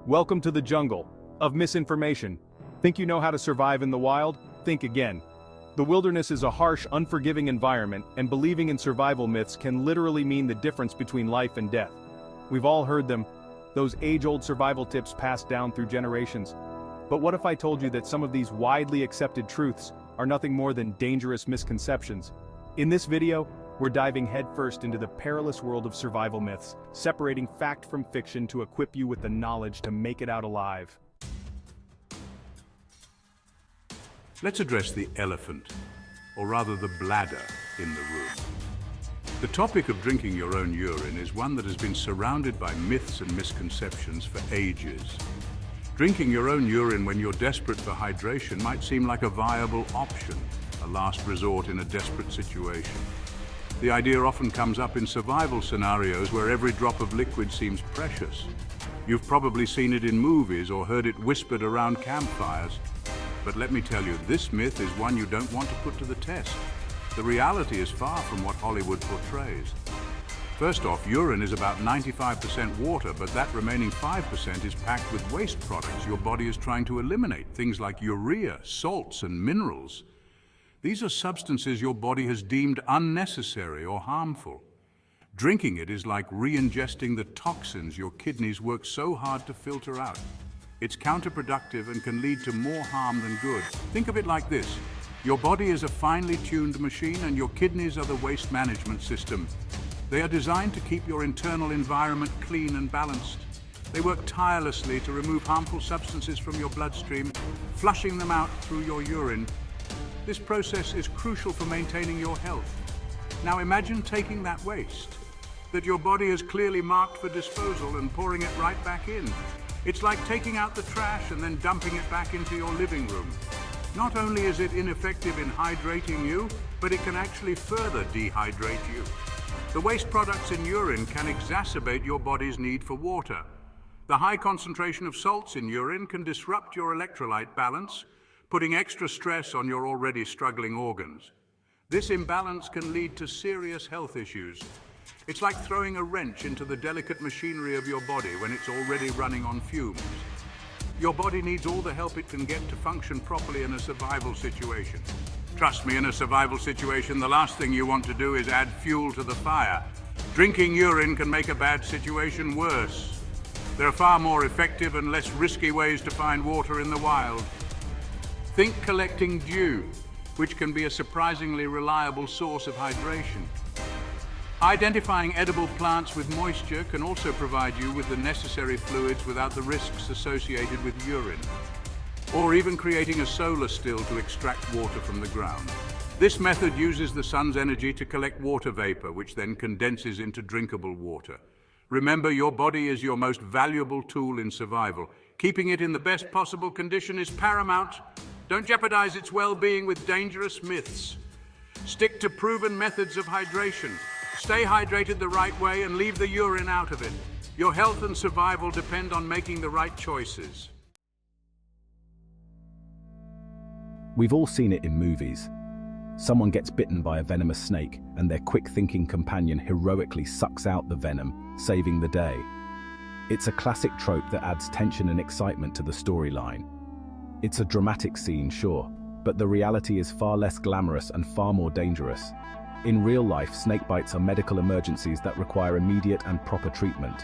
Welcome to the jungle of misinformation. Think you know how to survive in the wild? Think again. The wilderness is a harsh, unforgiving environment, and believing in survival myths can literally mean the difference between life and death. We've all heard them, those age-old survival tips passed down through generations. But what if I told you that some of these widely accepted truths are nothing more than dangerous misconceptions? In this video, we're diving headfirst into the perilous world of survival myths, separating fact from fiction to equip you with the knowledge to make it out alive. Let's address the elephant, or rather the bladder, in the room. The topic of drinking your own urine is one that has been surrounded by myths and misconceptions for ages. Drinking your own urine when you're desperate for hydration might seem like a viable option, a last resort in a desperate situation. The idea often comes up in survival scenarios where every drop of liquid seems precious. You've probably seen it in movies or heard it whispered around campfires. But let me tell you, this myth is one you don't want to put to the test. The reality is far from what Hollywood portrays. First off, urine is about 95% water, but that remaining 5% is packed with waste products your body is trying to eliminate, things like urea, salts, and minerals. These are substances your body has deemed unnecessary or harmful. Drinking it is like re-ingesting the toxins your kidneys work so hard to filter out. It's counterproductive and can lead to more harm than good. Think of it like this. Your body is a finely tuned machine and your kidneys are the waste management system. They are designed to keep your internal environment clean and balanced. They work tirelessly to remove harmful substances from your bloodstream, flushing them out through your urine. This process is crucial for maintaining your health. Now imagine taking that waste that your body has clearly marked for disposal and pouring it right back in. It's like taking out the trash and then dumping it back into your living room. Not only is it ineffective in hydrating you, but it can actually further dehydrate you. The waste products in urine can exacerbate your body's need for water. The high concentration of salts in urine can disrupt your electrolyte balance, putting extra stress on your already struggling organs. This imbalance can lead to serious health issues. It's like throwing a wrench into the delicate machinery of your body when it's already running on fumes. Your body needs all the help it can get to function properly in a survival situation. Trust me, in a survival situation, the last thing you want to do is add fuel to the fire. Drinking urine can make a bad situation worse. There are far more effective and less risky ways to find water in the wild. Think collecting dew, which can be a surprisingly reliable source of hydration. Identifying edible plants with moisture can also provide you with the necessary fluids without the risks associated with urine. Or even creating a solar still to extract water from the ground. This method uses the sun's energy to collect water vapor, which then condenses into drinkable water. Remember, your body is your most valuable tool in survival. Keeping it in the best possible condition is paramount. Don't jeopardize its well-being with dangerous myths. Stick to proven methods of hydration. Stay hydrated the right way and leave the urine out of it. Your health and survival depend on making the right choices. We've all seen it in movies. Someone gets bitten by a venomous snake and their quick-thinking companion heroically sucks out the venom, saving the day. It's a classic trope that adds tension and excitement to the storyline. It's a dramatic scene, sure, but the reality is far less glamorous and far more dangerous. In real life, snake bites are medical emergencies that require immediate and proper treatment.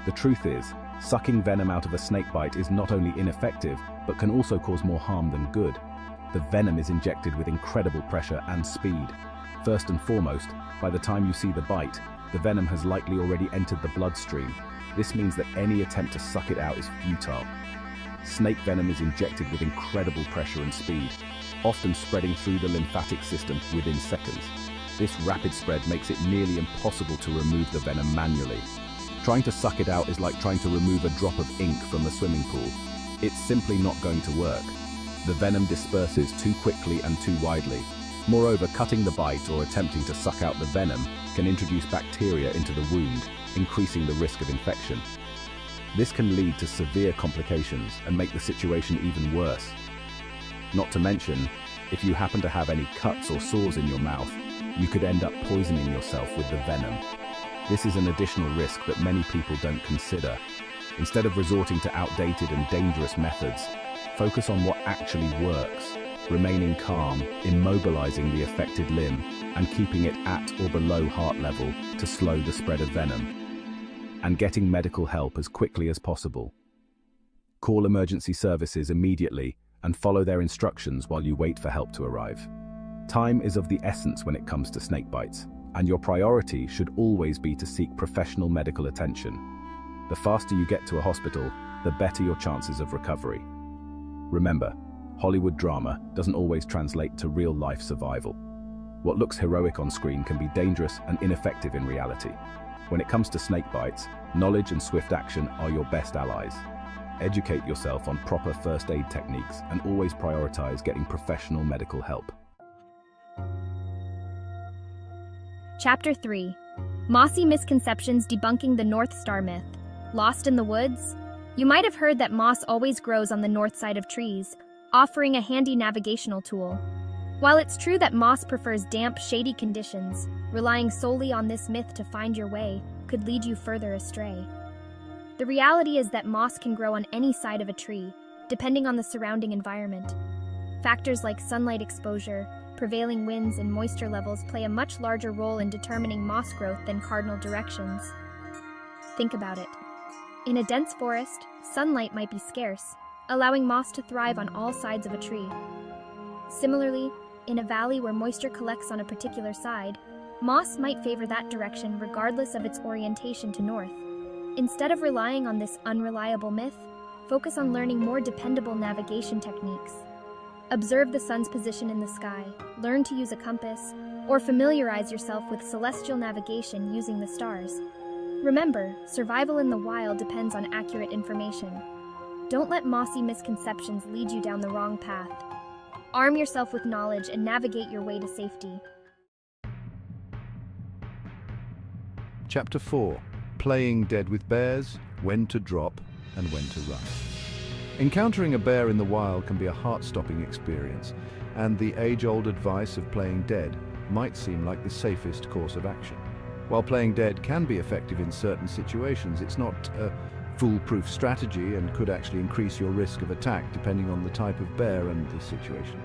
The truth is, sucking venom out of a snake bite is not only ineffective, but can also cause more harm than good. The venom is injected with incredible pressure and speed. First and foremost, by the time you see the bite, the venom has likely already entered the bloodstream. This means that any attempt to suck it out is futile. Snake venom is injected with incredible pressure and speed, often spreading through the lymphatic system within seconds. This rapid spread makes it nearly impossible to remove the venom manually. Trying to suck it out is like trying to remove a drop of ink from the swimming pool. It's simply not going to work. The venom disperses too quickly and too widely. Moreover, cutting the bite or attempting to suck out the venom can introduce bacteria into the wound, increasing the risk of infection. This can lead to severe complications and make the situation even worse. Not to mention, if you happen to have any cuts or sores in your mouth, you could end up poisoning yourself with the venom. This is an additional risk that many people don't consider. Instead of resorting to outdated and dangerous methods, focus on what actually works, remaining calm, immobilizing the affected limb, and keeping it at or below heart level to slow the spread of venom, and getting medical help as quickly as possible. Call emergency services immediately and follow their instructions while you wait for help to arrive. Time is of the essence when it comes to snake bites, and your priority should always be to seek professional medical attention. The faster you get to a hospital, the better your chances of recovery. Remember, Hollywood drama doesn't always translate to real-life survival. What looks heroic on screen can be dangerous and ineffective in reality. When it comes to snake bites, knowledge and swift action are your best allies. Educate yourself on proper first aid techniques and always prioritize getting professional medical help. Chapter 3. Mossy Misconceptions Debunking the North Star Myth. Lost in the woods? You might have heard that moss always grows on the north side of trees, offering a handy navigational tool. While it's true that moss prefers damp, shady conditions, relying solely on this myth to find your way could lead you further astray. The reality is that moss can grow on any side of a tree, depending on the surrounding environment. Factors like sunlight exposure, prevailing winds, and moisture levels play a much larger role in determining moss growth than cardinal directions. Think about it. In a dense forest, sunlight might be scarce, allowing moss to thrive on all sides of a tree. Similarly, in a valley where moisture collects on a particular side, moss might favor that direction regardless of its orientation to north. Instead of relying on this unreliable myth, focus on learning more dependable navigation techniques. Observe the sun's position in the sky, learn to use a compass, or familiarize yourself with celestial navigation using the stars. Remember, survival in the wild depends on accurate information. Don't let mossy misconceptions lead you down the wrong path. Arm yourself with knowledge and navigate your way to safety. Chapter 4. Playing dead with bears, when to drop and when to run. Encountering a bear in the wild can be a heart-stopping experience, and the age-old advice of playing dead might seem like the safest course of action. While playing dead can be effective in certain situations, it's not a foolproof strategy and could actually increase your risk of attack depending on the type of bear and the situation.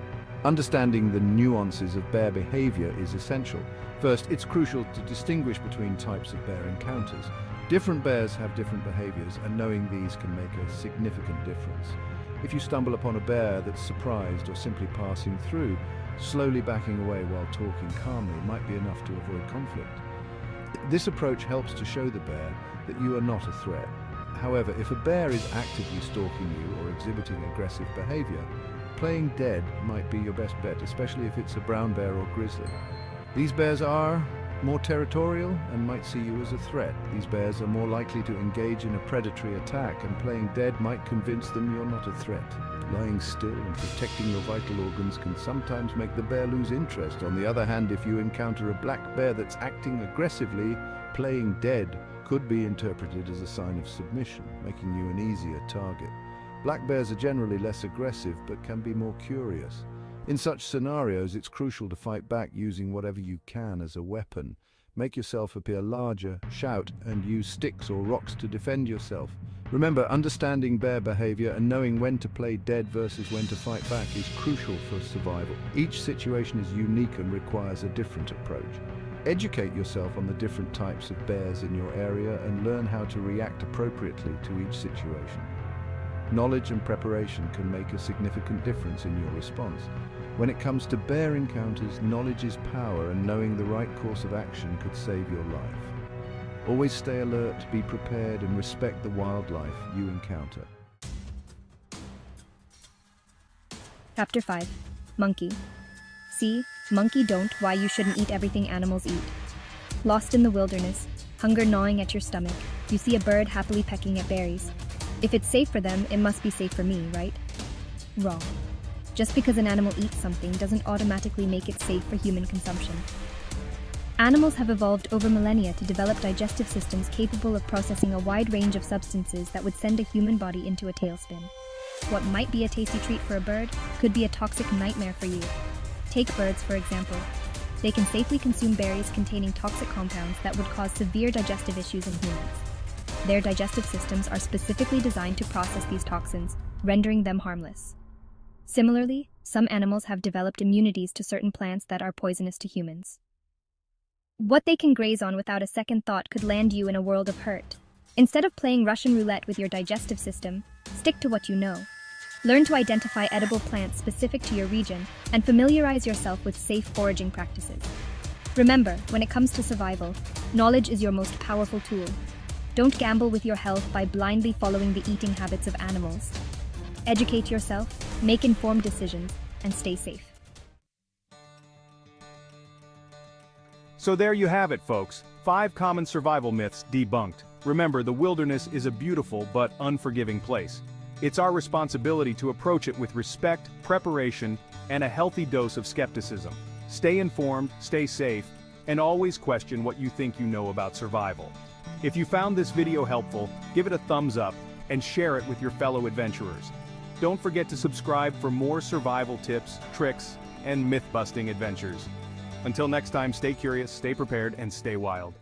Understanding the nuances of bear behavior is essential. First, it's crucial to distinguish between types of bear encounters. Different bears have different behaviors, and knowing these can make a significant difference. If you stumble upon a bear that's surprised or simply passing through, slowly backing away while talking calmly might be enough to avoid conflict. This approach helps to show the bear that you are not a threat. However, if a bear is actively stalking you or exhibiting aggressive behavior, playing dead might be your best bet, especially if it's a brown bear or grizzly. These bears are more territorial and might see you as a threat. These bears are more likely to engage in a predatory attack, and playing dead might convince them you're not a threat. Lying still and protecting your vital organs can sometimes make the bear lose interest. On the other hand, if you encounter a black bear that's acting aggressively, playing dead could be interpreted as a sign of submission, making you an easier target. Black bears are generally less aggressive but can be more curious. In such scenarios, it's crucial to fight back using whatever you can as a weapon. Make yourself appear larger, shout, and use sticks or rocks to defend yourself. Remember, understanding bear behavior and knowing when to play dead versus when to fight back is crucial for survival. Each situation is unique and requires a different approach. Educate yourself on the different types of bears in your area and learn how to react appropriately to each situation. Knowledge and preparation can make a significant difference in your response. When it comes to bear encounters, knowledge is power, and knowing the right course of action could save your life. Always stay alert, be prepared, and respect the wildlife you encounter. Chapter 5. Monkey. See, monkey don't, why you shouldn't eat everything animals eat. Lost in the wilderness, hunger gnawing at your stomach, you see a bird happily pecking at berries. If it's safe for them, it must be safe for me, right? Wrong. Just because an animal eats something doesn't automatically make it safe for human consumption. Animals have evolved over millennia to develop digestive systems capable of processing a wide range of substances that would send a human body into a tailspin. What might be a tasty treat for a bird could be a toxic nightmare for you. Take birds, for example. They can safely consume berries containing toxic compounds that would cause severe digestive issues in humans. Their digestive systems are specifically designed to process these toxins, rendering them harmless. Similarly, some animals have developed immunities to certain plants that are poisonous to humans. What they can graze on without a second thought could land you in a world of hurt. Instead of playing Russian roulette with your digestive system, stick to what you know. Learn to identify edible plants specific to your region and familiarize yourself with safe foraging practices. Remember, when it comes to survival, knowledge is your most powerful tool. Don't gamble with your health by blindly following the eating habits of animals. Educate yourself, make informed decisions, and stay safe. So there you have it, folks. 5 common survival myths debunked. Remember, the wilderness is a beautiful but unforgiving place. It's our responsibility to approach it with respect, preparation, and a healthy dose of skepticism. Stay informed, stay safe, and always question what you think you know about survival. If you found this video helpful, give it a thumbs up and share it with your fellow adventurers. Don't forget to subscribe for more survival tips, tricks, and myth-busting adventures. Until next time, stay curious, stay prepared, and stay wild.